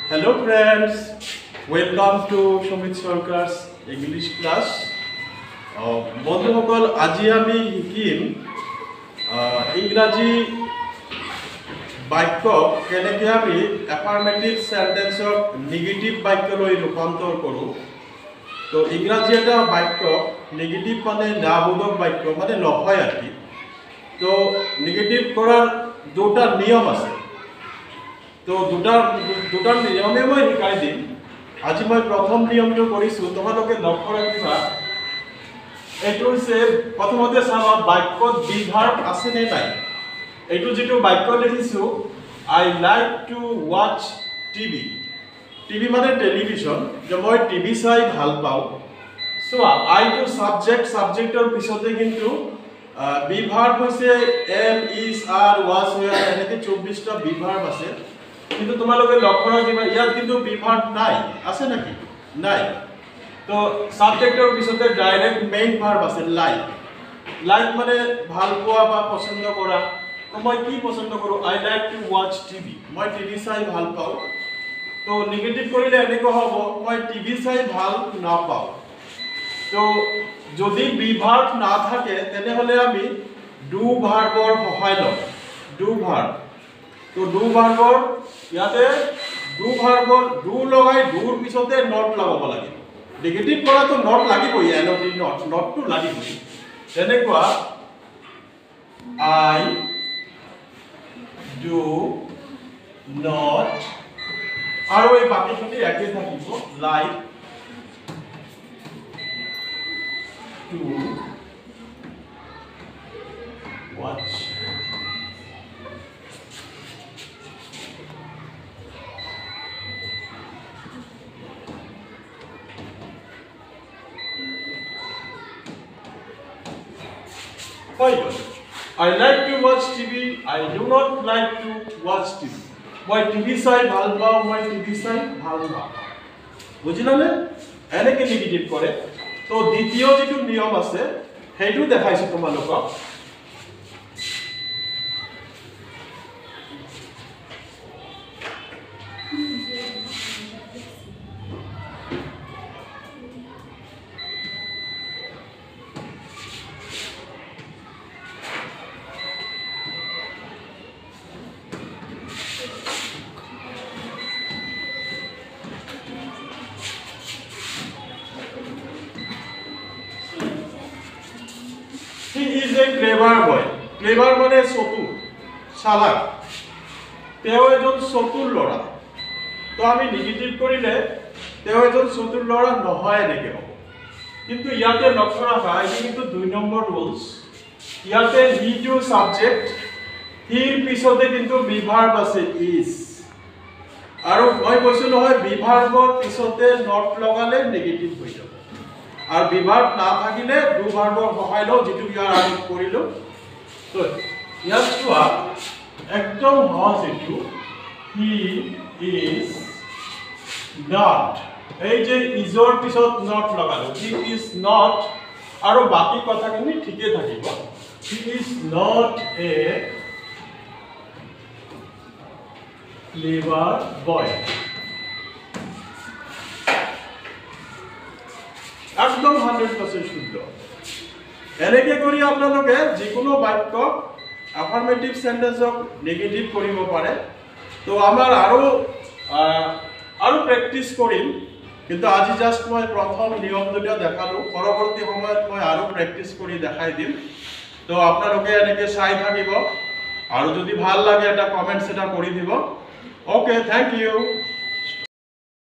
Hello friends, welcome to Sumit Sarkar's English class. বন্ধুসকল আজি আমি শিকিম ইংৰাজী বাক্য কেনেকৈ আমি এফাৰ্মেটিভ সেন্টেন্সক নেগেটিভ বাক্যলৈ ৰূপান্তৰ কৰোঁ। তো ইংৰাজী এটা বাক্য নেগেটিভ মানে নাবোধক বাক্য মানে নহয় আর কি। তো নেগেটিভ করার দুটা নিয়ম আছে। তো দুটা নিয়মে মই শিকাই দিম। আজি মই প্রথম নিয়মটো কৰিছো, তোমালোকে লক্ষ্য ৰাখিবা। এইটো হৈছে প্ৰথমতে চাবা বাক্যত বি ভাৰ্ব আছে নে নাই। এইটো যেটো বাক্য লিখিছো I like to watch TV. TV মানে টেলিভিশন, যে মই টিভি চাই ভাল পাওঁ। সো আই টু সাবজেক্ট, সাবজেক্টৰ পিছতে কিন্তু বি ভাৰ্ব হৈছে am is are was were এনেকে 24টা বি ভাৰ্ব আছে। কিন্তু তোমালোকে লক্ষ্য ৰাখিবা ইয়াত কিন্তু বি ভাৰ্ব নাই, আছে নাকি? নাই। তো সাবজেক্টৰ পিছতে ডাইৰেক্ট মেইন ভাৰ্ব আছে লাইক। লাইক মানে ভাল পোৱা বা পছন্দ কৰা। তো মই কি পছন্দ কৰো? আই লাইক টু ওয়াচ টিভি। মই টিভি চাই ভাল পাওঁ। তো নেগেটিভ কৰিলে এনেকৈ হ'ব মই টিভি চাই ভাল নাপাওঁ। তো যদি বি ভার্ব না থাকে তেনেহলে আমি ডু ভাৰ্বৰ সহায় লম। Do verb. তো ডু ভাৰ্বৰ ইয়াতে ডু ভাৰ্বৰ ডু লগাই ডুৰ পিছতে নট লগাব লাগিব। নেগেটিভ কৰাটো নট লাগিবই, এনটি নট, নটটো লাগিবই। তেনেকুৱা আই ডু নট আৰু এই বাকিখিনি একে থাকিব like to watch. I like to watch TV. I do not like to watch TV. মই টিভি চাই ভাল পাওঁ, মই টিভি চাই ভাল নাপাওঁ। বুজিলানে? এনেকে নেগেটিভ কৰে। তো দ্বিতীয় যেটো নিয়ম আছে সেইটো দেখাইছো তোমালোকক। He is a clever boy. Clever মানে চতুৰ, চালাক। তেওঁ এজন চতুৰ ল'ৰা। তো আমি নেগেটিভ কৰিলে তেওঁ এজন চতুৰ ল'ৰা নহয় এনেকৈ হ'ব। কিন্তু ইয়াতে লক্ষ্য ৰাখা, এই কিন্তু 2 নম্বৰ ৰুলছ। ইয়াতে হি টু সাবজেক্ট, হিৰ পিছতে কিন্তু বি ভাৰ্ব আছে ইজ। আৰু মই কৈছো নহয় বি ভাৰ্বৰ পিছতে নট লগালে নেগেটিভ হৈ যাব। আৰ বি ভাৰ্ব না থাকিলে ডু ভাৰ্বৰ সহায় লওঁ, যেটো ইয়াৰ আমি কৰিলো। তো ইয়াত চোৱা একদম সহজ এইটো। হি ইজ নট, এই যে ইজৰ পিছত নট লগালো, হি ইজ নট, আৰু বাকি কথাখিনি ঠিকে থাকিব। হি ইজ নট এ ক্লেভাৰ বয়। একদম 100% শুদ্ধ। এনেকে কৰি আপোনালোকে যিকোনো বাক্য এফাৰ্মেটিভ সেন্টেন্সক নেগেটিভ কৰিব পাৰে। তো আমাৰ আৰু প্ৰেক্টিছ কৰিম, কিন্তু আজি জাষ্ট মই প্ৰথম নিয়ম দুটা দেখালো। পৰৱৰ্তী সময়ত মই আৰু প্ৰেক্টিছ কৰি দেখাই দিম। তো আপোনালোকে এনেকে চাই থাকিব, আৰু যদি ভাল লাগে এটা কমেন্টছ এটা কৰি দিব। Okay, thank U.